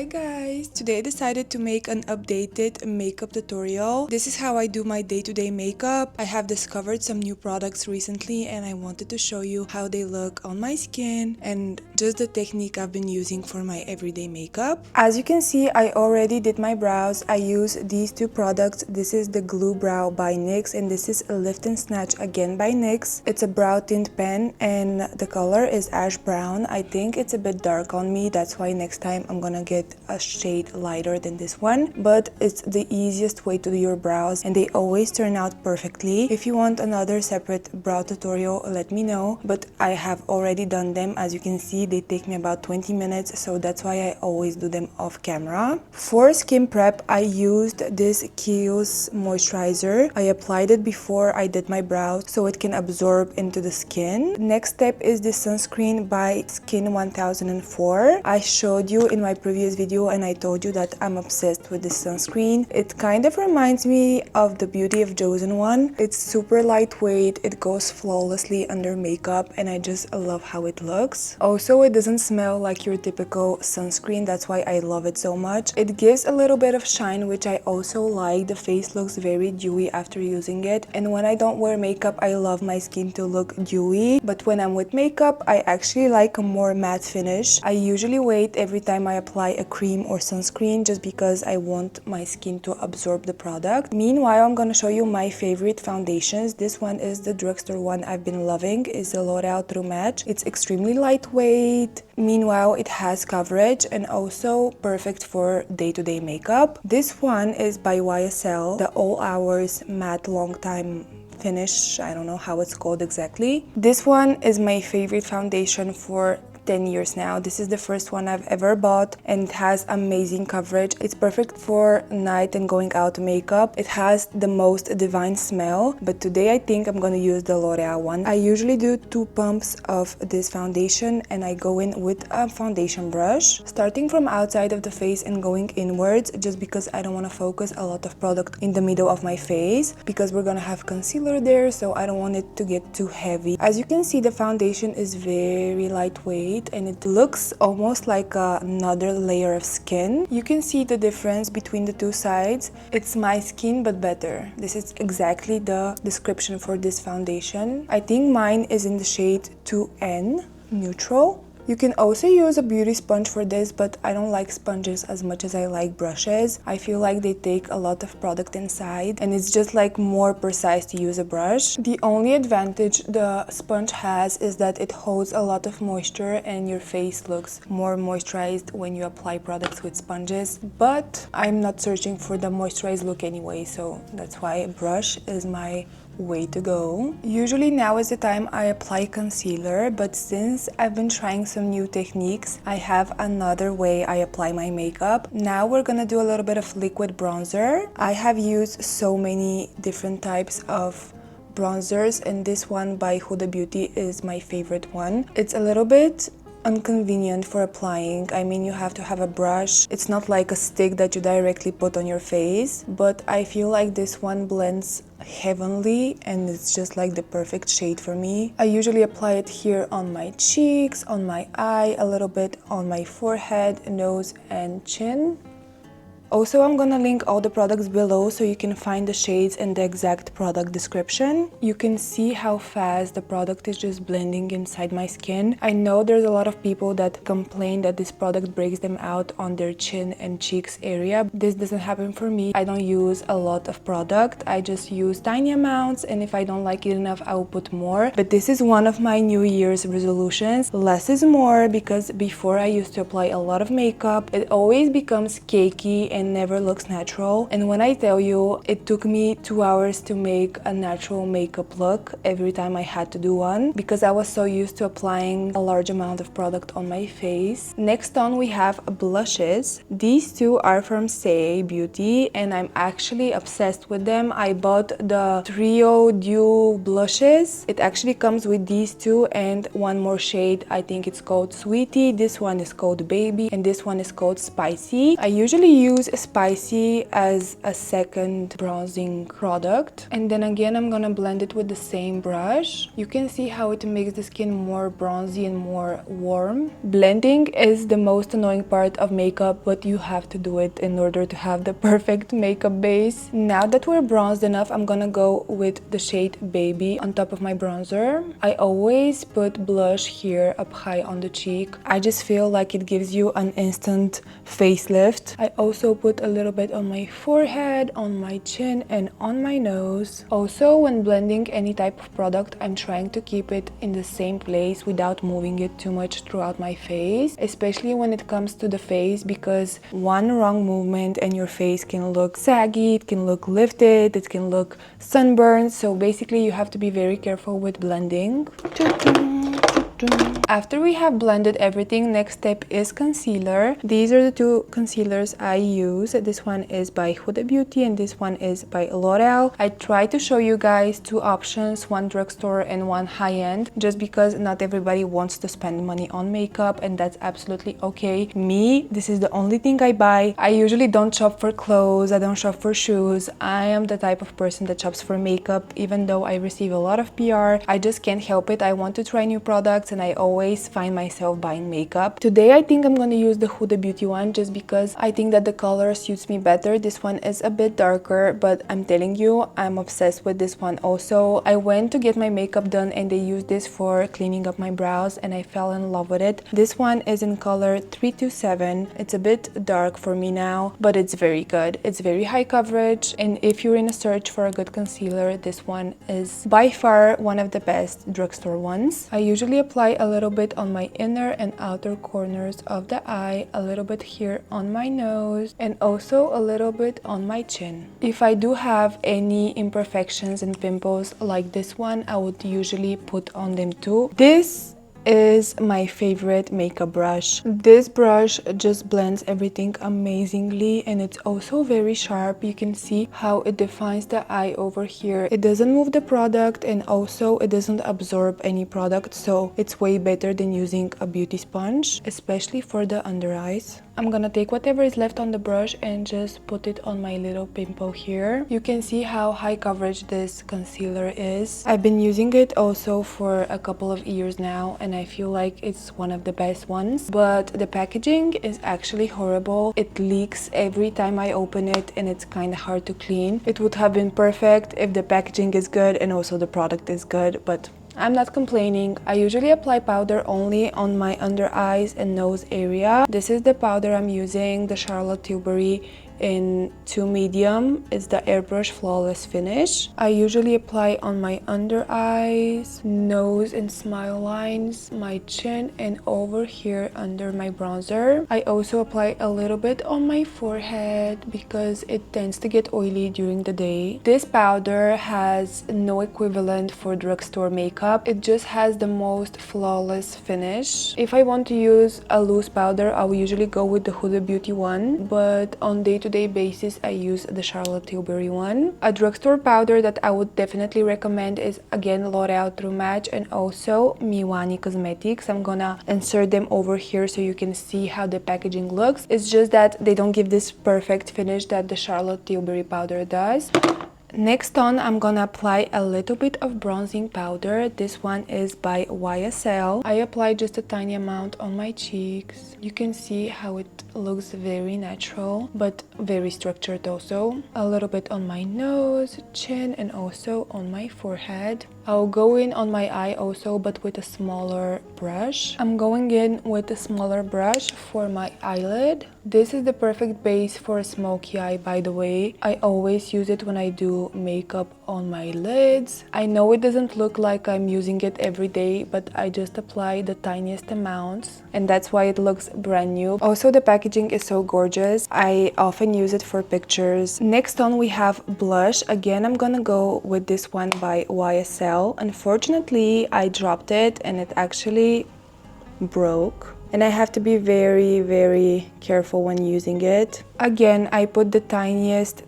Hi guys! Today I decided to make an updated makeup tutorial. This is how I do my day-to-day makeup. I have discovered some new products recently and I wanted to show you how they look on my skin and just the technique I've been using for my everyday makeup. As you can see, I already did my brows. I use these two products. This is the Glue Brow by NYX and this is a Lift and Snatch again by NYX. It's a brow tint pen and the color is ash brown. I think it's a bit dark on me. That's why next time I'm gonna get a shade lighter than this one, but it's the easiest way to do your brows and they always turn out perfectly. If you want another separate brow tutorial, let me know, but I have already done them. As you can see, they take me about 20 minutes, so that's why I always do them off camera. For skin prep, I used this Kiehl's moisturizer. I applied it before I did my brows so it can absorb into the skin. Next step is this sunscreen by Skin 1004. I showed you in my previous video and I told you that I'm obsessed with this sunscreen. It kind of reminds me of the Beauty of Joseon one. It's super lightweight, it goes flawlessly under makeup and I just love how it looks. Also, it doesn't smell like your typical sunscreen, that's why I love it so much. It gives a little bit of shine, which I also like. The face looks very dewy after using it, and when I don't wear makeup, I love my skin to look dewy, but when I'm with makeup, I actually like a more matte finish. I usually wait every time I apply a cream or sunscreen just because I want my skin to absorb the product. Meanwhile, I'm gonna show you my favorite foundations. This one is the drugstore one I've been loving, is the L'Oreal True Match. It's extremely lightweight. Meanwhile, it has coverage and also perfect for day-to-day makeup. This one is by YSL, the All Hours Matte Long Time Finish. I don't know how it's called exactly. This one is my favorite foundation for 10 years now. This is the first one I've ever bought and it has amazing coverage. It's perfect for night and going out makeup. It has the most divine smell, but today I think I'm gonna use the L'Oreal one. I usually do 2 pumps of this foundation and I go in with a foundation brush, starting from outside of the face and going inwards, just because I don't want to focus a lot of product in the middle of my face because we're gonna have concealer there, so I don't want it to get too heavy. As you can see, the foundation is very lightweight and it looks almost like another layer of skin. You can see the difference between the two sides. It's my skin but better. This is exactly the description for this foundation. I think mine is in the shade 2N, neutral. You can also use a beauty sponge for this, but I don't like sponges as much as I like brushes. I feel like they take a lot of product inside and it's just like more precise to use a brush. The only advantage the sponge has is that it holds a lot of moisture and your face looks more moisturized when you apply products with sponges, but I'm not searching for the moisturized look anyway, so that's why a brush is my way to go. Usually now is the time I apply concealer, but since I've been trying some new techniques, I have another way I apply my makeup. Now we're gonna do a little bit of liquid bronzer. I have used so many different types of bronzers and this one by Huda Beauty is my favorite one. It's a little bit inconvenient for applying. I mean, you have to have a brush. It's not like a stick that you directly put on your face, but I feel like this one blends heavenly and it's just like the perfect shade for me. I usually apply it here on my cheeks, on my eye, a little bit on my forehead, nose and chin. Also, I'm gonna link all the products below so you can find the shades and the exact product description. You can see how fast the product is just blending inside my skin. I know there's a lot of people that complain that this product breaks them out on their chin and cheeks area. This doesn't happen for me. I don't use a lot of product. I just use tiny amounts and if I don't like it enough, I will put more. But this is one of my New Year's resolutions. Less is more, because before I used to apply a lot of makeup. It always becomes cakey and never looks natural, and when I tell you it took me 2 hours to make a natural makeup look every time I had to do one because I was so used to applying a large amount of product on my face. Next on we have blushes. These two are from Saie Beauty and I'm actually obsessed with them. I bought the Trio Dew blushes. It actually comes with these two and one more shade. I think it's called Sweetie, this one is called Baby and this one is called Spicy. I usually use spicy as a second bronzing product. And then again, I'm gonna blend it with the same brush. You can see how it makes the skin more bronzy and more warm. Blending is the most annoying part of makeup, but you have to do it in order to have the perfect makeup base. Now that we're bronzed enough, I'm gonna go with the shade Baby on top of my bronzer. I always put blush here up high on the cheek. I just feel like it gives you an instant facelift. I also put a little bit on my forehead, on my chin, and on my nose. Also, when blending any type of product, I'm trying to keep it in the same place without moving it too much throughout my face, especially when it comes to the face, because one wrong movement and your face can look saggy, it can look lifted, it can look sunburned. So basically you have to be very careful with blending. After we have blended everything, next step is concealer. These are the two concealers I use. This one is by Huda Beauty and this one is by L'Oreal. I try to show you guys two options, one drugstore and one high-end, just because not everybody wants to spend money on makeup, and that's absolutely okay. Me, this is the only thing I buy. I usually don't shop for clothes, I don't shop for shoes. I am the type of person that shops for makeup. Even though I receive a lot of PR, I just can't help it. I want to try new products and I always find myself buying makeup. Today I think I'm gonna use the Huda Beauty one just because I think that the color suits me better. This one is a bit darker, but I'm telling you, I'm obsessed with this one also. I went to get my makeup done and they used this for cleaning up my brows and I fell in love with it. This one is in color 327. It's a bit dark for me now, but it's very good. It's very high coverage, and if you're in a search for a good concealer, this one is by far one of the best drugstore ones. I usually apply a little bit on my inner and outer corners of the eye, a little bit here on my nose, and also a little bit on my chin. If I do have any imperfections and pimples like this one, I would usually put on them too. This is my favorite makeup brush. This brush just blends everything amazingly and it's also very sharp. You can see how it defines the eye over here. It doesn't move the product and also it doesn't absorb any product, so it's way better than using a beauty sponge, especially for the under eyes. I'm gonna take whatever is left on the brush and just put it on my little pimple here. You can see how high coverage this concealer is. I've been using it also for a couple of years now and I feel like it's one of the best ones, but the packaging is actually horrible. It leaks every time I open it and it's kind of hard to clean. It would have been perfect if the packaging is good and also the product is good, but I'm not complaining. I usually apply powder only on my under eyes and nose area. This is the powder I'm using, the Charlotte Tilbury in 2 medium. It's the Airbrush Flawless Finish. I usually apply on my under eyes, nose and smile lines, my chin, and over here under my bronzer. I also apply a little bit on my forehead because it tends to get oily during the day. This powder has no equivalent for drugstore makeup. It just has the most flawless finish. If I want to use a loose powder, I will usually go with the Huda Beauty one, but on day-to-day basis I use the Charlotte Tilbury one. A drugstore powder that I would definitely recommend is again L'Oreal True Match and also Miwani Cosmetics. I'm gonna insert them over here so you can see how the packaging looks. It's just that they don't give this perfect finish that the Charlotte Tilbury powder does. Next on, I'm gonna apply a little bit of bronzing powder. This one is by YSL. I apply just a tiny amount on my cheeks. You can see how it looks very natural, but very structured also. A little bit on my nose, chin, and also on my forehead. I'll go in on my eye also, but with a smaller brush. I'm going in with a smaller brush for my eyelid. This is the perfect base for a smoky eye, by the way. I always use it when I do makeup on my lids. I know it doesn't look like I'm using it every day, but I just apply the tiniest amounts and that's why it looks brand new. Also, the packaging is so gorgeous. I often use it for pictures. Next on, we have blush. Again, I'm gonna go with this one by YSL. Unfortunately, I dropped it and it actually broke. and I have to be very, very careful when using it. Again, I put the tiniest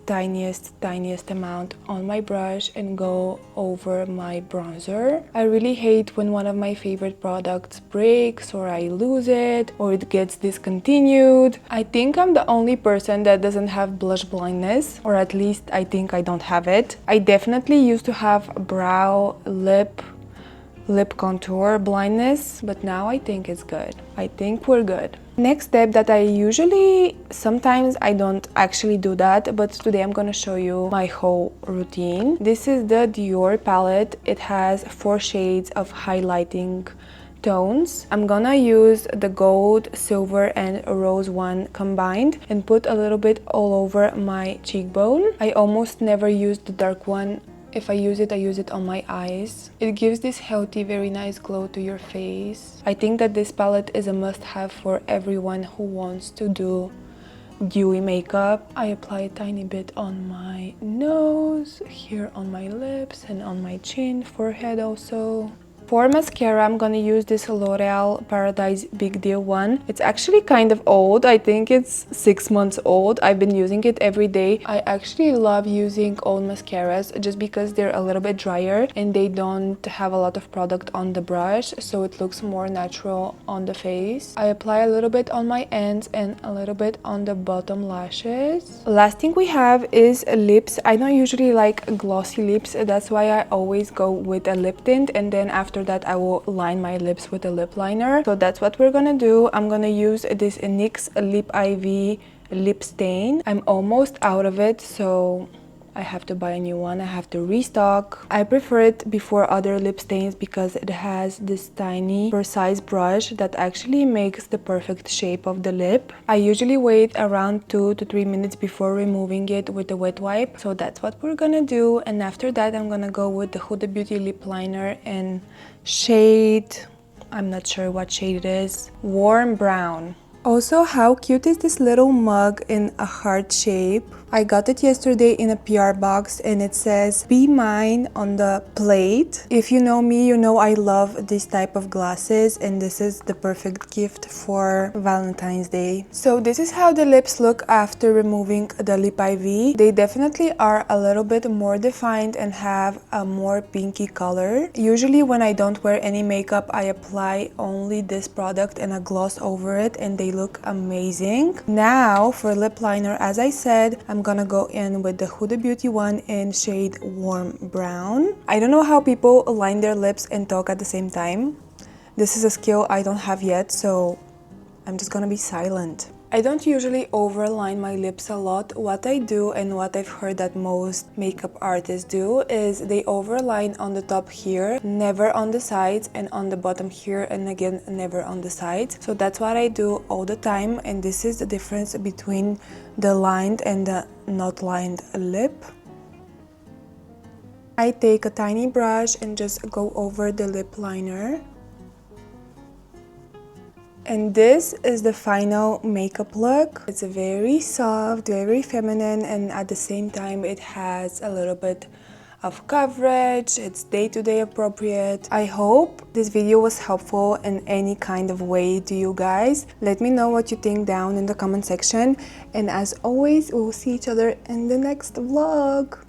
amount on my brush and go over my bronzer. I really hate when one of my favorite products breaks or I lose it or it gets discontinued. I think I'm the only person that doesn't have blush blindness, or at least I think I don't have it. I definitely used to have brow, lip contour blindness, but now I think it's good. I think we're good. Next step that I usually, sometimes I don't actually do that, but today I'm gonna show you my whole routine. This is the Dior palette. It has 4 shades of highlighting tones. I'm gonna use the gold, silver and rose one combined and put a little bit all over my cheekbone. I almost never use the dark one. If I use it on my eyes. It gives this healthy, very nice glow to your face. I think that this palette is a must-have for everyone who wants to do dewy makeup. I apply a tiny bit on my nose, here on my lips and on my chin, forehead also. For mascara, I'm gonna use this L'Oreal Paradise Big Deal one. It's actually kind of old. I think it's 6 months old. I've been using it every day. I actually love using old mascaras just because they're a little bit drier and they don't have a lot of product on the brush, so it looks more natural on the face. I apply a little bit on my ends and a little bit on the bottom lashes. Last thing we have is lips. I don't usually like glossy lips. That's why I always go with a lip tint, and then after that I will line my lips with a lip liner. So that's what we're gonna do. I'm gonna use this NYX Lip IV lip stain. I'm almost out of it, so I have to buy a new one. I have to restock. I prefer it before other lip stains because it has this tiny precise brush that actually makes the perfect shape of the lip. I usually wait around 2 to 3 minutes before removing it with a wet wipe. So that's what we're gonna do. And after that, I'm gonna go with the Huda Beauty lip liner in shade, I'm not sure what shade it is, warm brown. Also, how cute is this little mug in a heart shape? I got it yesterday in a PR box and it says "Be mine" on the plate. If you know me, you know I love this type of glasses and this is the perfect gift for Valentine's Day. So this is how the lips look after removing the lip IV. They definitely are a little bit more defined and have a more pinky color. Usually when I don't wear any makeup, I apply only this product and a gloss over it and they look amazing. Now for lip liner, as I said, I'm gonna go in with the Huda Beauty one in shade warm brown. I don't know how people line their lips and talk at the same time. This is a skill I don't have yet, so I'm just gonna be silent. I don't usually overline my lips a lot. What I do and what I've heard that most makeup artists do is they overline on the top here, never on the sides, and on the bottom here, and again never on the sides. So that's what I do all the time, and this is the difference between the lined and the not lined lip. I take a tiny brush and just go over the lip liner. And this is the final makeup look. It's very soft, very feminine, and at the same time it has a little bit of coverage. It's day-to-day appropriate. I hope this video was helpful in any kind of way to you guys. Let me know what you think down in the comment section. And as always, we'll see each other in the next vlog.